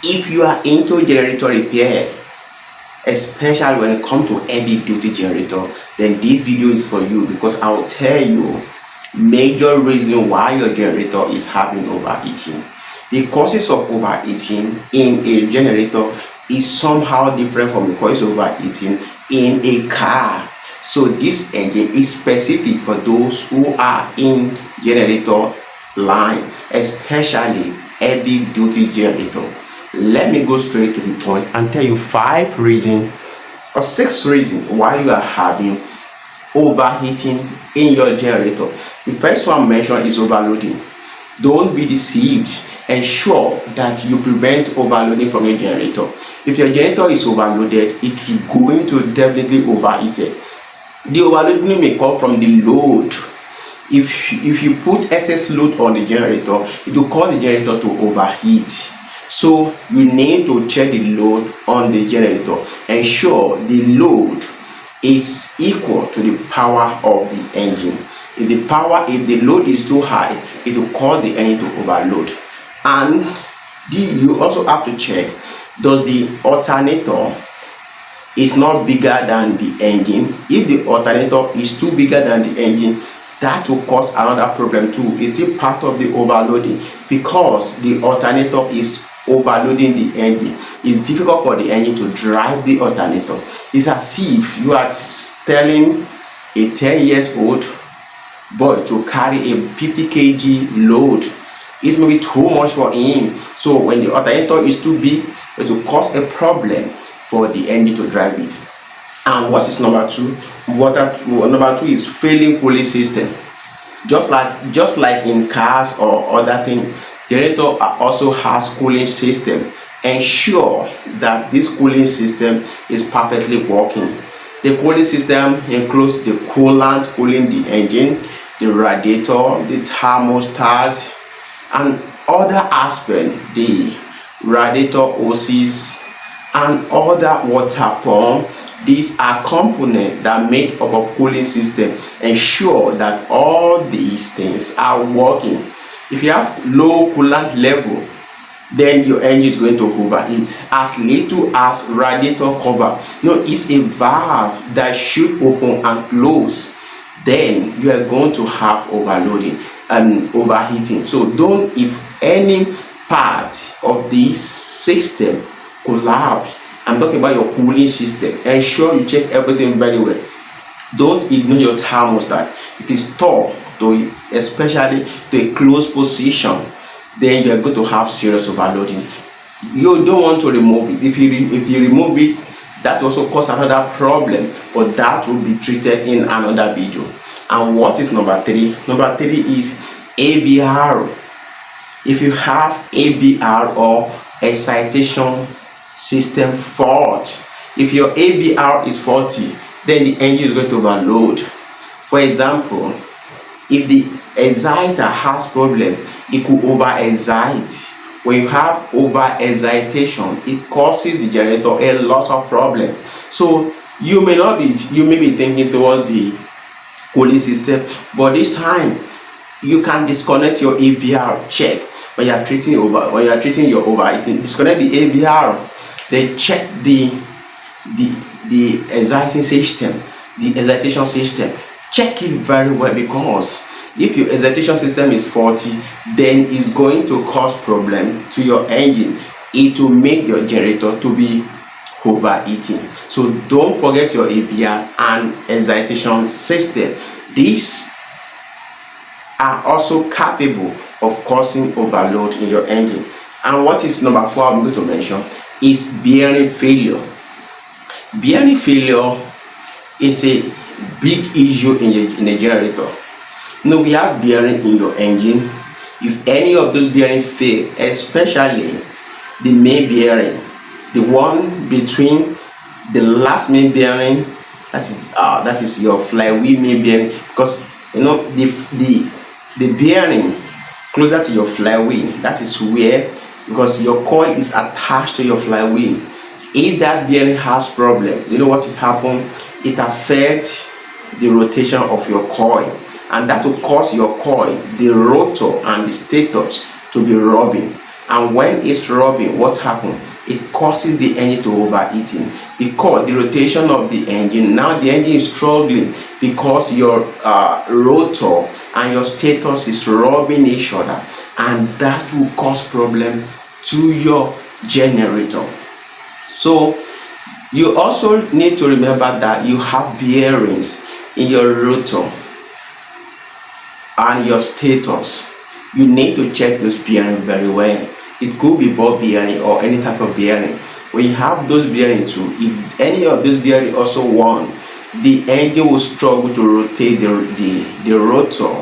If you are into generator repair, especially when it comes to heavy duty generator, then this video is for you, because I'll tell you major reason why your generator is having overheating. The causes of overheating in a generator is somehow different from the causes of overheating in a car. So this engine is specific for those who are in generator line, especially heavy duty generator. Let me go straight to the point and tell you 5 reasons or 6 reasons why you are having overheating in your generator. The first one mentioned is overloading. Don't be deceived. Ensure that you prevent overloading from your generator. If your generator is overloaded, it is going to definitely overheat it. The overloading may come from the load. If you put excess load on the generator, it will cause the generator to overheat. So you need to check the load on the generator. Ensure the load is equal to the power of the engine. If the load is too high, it will cause the engine to overload. And you also have to check, does the alternator is not bigger than the engine? If the alternator is too bigger than the engine, that will cause another problem too. It's still part of the overloading, because the alternator is overloading the engine. It's difficult for the engine to drive the alternator. It's as if you are telling a 10-year-old boy to carry a 50 kg load. It may be too much for him. So when the alternator is too big, it will cause a problem for the engine to drive it. And what is number 2? Number 2 is failing cooling system. Just like in cars or other things, generator also has cooling system. Ensure that this cooling system is perfectly working. The cooling system includes the coolant cooling the engine, the radiator, the thermostat, and other aspects, the radiator hoses and other water pump. These are components that make up of cooling system. Ensure that all these things are working. If you have low coolant level, then your engine is going to overheat. As little as radiator cover, it's a valve that should open and close, then you are going to have overloading and overheating. So if any part of this system collapse, I'm talking about your cooling system, ensure you check everything very well. Don't ignore your thermostat. If it's stored especially to a closed position, then you are going to have serious overloading. You don't want to remove it. If you remove it, that also cause another problem, but that will be treated in another video. And what is number 3? Number 3 is ABR. If you have ABR or excitation system fault, if your ABR is faulty, then the engine is going to overload. For example, if the exciter has problem, it could over excite. When you have over excitation, it causes the generator a lot of problem. So you may be thinking towards the cooling system, but this time you can disconnect your ABR. Check when you are treating your overheating, disconnect the ABR. Then check the exciting system, the excitation system. Check it very well, because if your excitation system is faulty, then it's going to cause problem to your engine. It will make your generator to be overheating. So don't forget your ABR and excitation system. These are also capable of causing overload in your engine. And what is number 4 I'm going to mention is bearing failure. Bearing failure is a big issue in a generator. We have bearing in your engine. If any of those bearing fail, especially the main bearing, the one between the last main bearing, that is your flywheel main bearing, because the bearing closer to your flywheel, that is where, because your coil is attached to your flywheel. If that bearing has problem, you know what is happen? It affects the rotation of your coil, and that will cause your coil, the rotor and the stators, to be rubbing, and when it's rubbing, what happens? It causes the engine to overheating, because the rotation of the engine, now the engine is struggling because your rotor and your stator is rubbing each other, and that will cause problem to your generator. So you also need to remember that you have bearings in your rotor and your stators. You need to check those bearings very well. It could be ball bearing or any type of bearing. When you have those bearings too, if any of those bearings also worn, the engine will struggle to rotate the rotor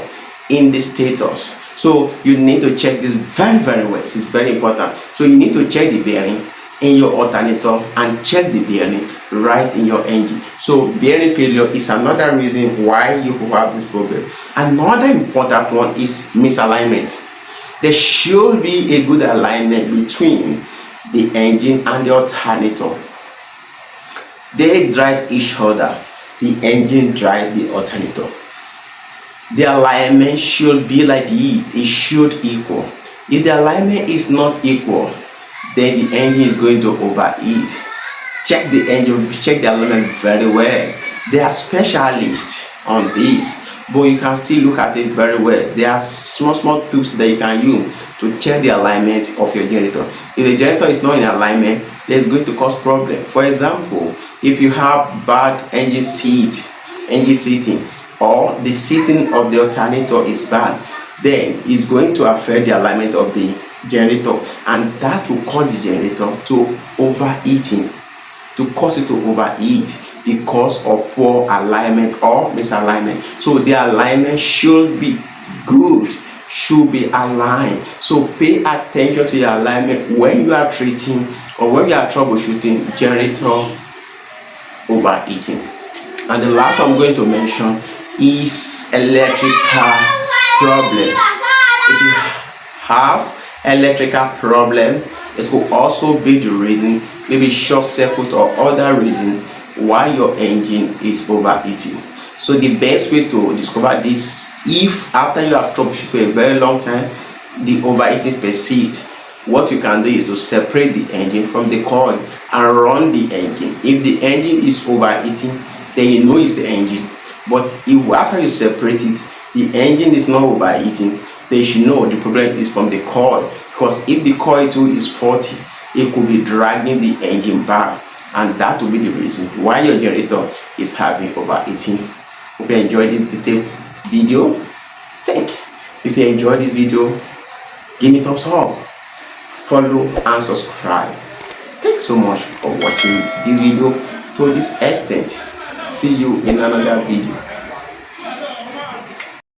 in the stators. So you need to check this very well. It's very important. So you need to check the bearing in your alternator and check the bearing right in your engine. So bearing failure is another reason why you will have this problem. Another important one is misalignment. There should be a good alignment between the engine and the alternator. They drive each other. The engine drives the alternator. The alignment should be like this. It should equal. If the alignment is not equal, then the engine is going to overheat. Check the engine, check the alignment very well. There are specialists on this, but you can still look at it very well. There are small tools that you can use to check the alignment of your generator. If the generator is not in alignment, then it's going to cause problem. For example, if you have bad engine seating, or the seating of the alternator is bad, then it's going to affect the alignment of the generator, and that will cause the generator to overheating, to cause it to overheat because of poor alignment or misalignment. So the alignment should be good, should be aligned. So pay attention to the alignment when you are treating or when you are troubleshooting generator overheating. And the last I'm going to mention is electrical problem. If you have electrical problem, it will also be the reason, maybe short circuit or other reason why your engine is overheating. So the best way to discover this, if after you have troubleshooted for a very long time the overheating persists, what you can do is to separate the engine from the coil and run the engine. If the engine is overheating, then you know it's the engine. But if after you separate it, the engine is not overheating, then you should know the problem is from the coil. Because if the coil too is faulty, it could be dragging the engine back, and that will be the reason why your generator is having overheating. Hope you enjoyed this detailed video. If you enjoyed this video, give me thumbs up, follow and subscribe. Thanks so much for watching this video to this extent. See you in another video.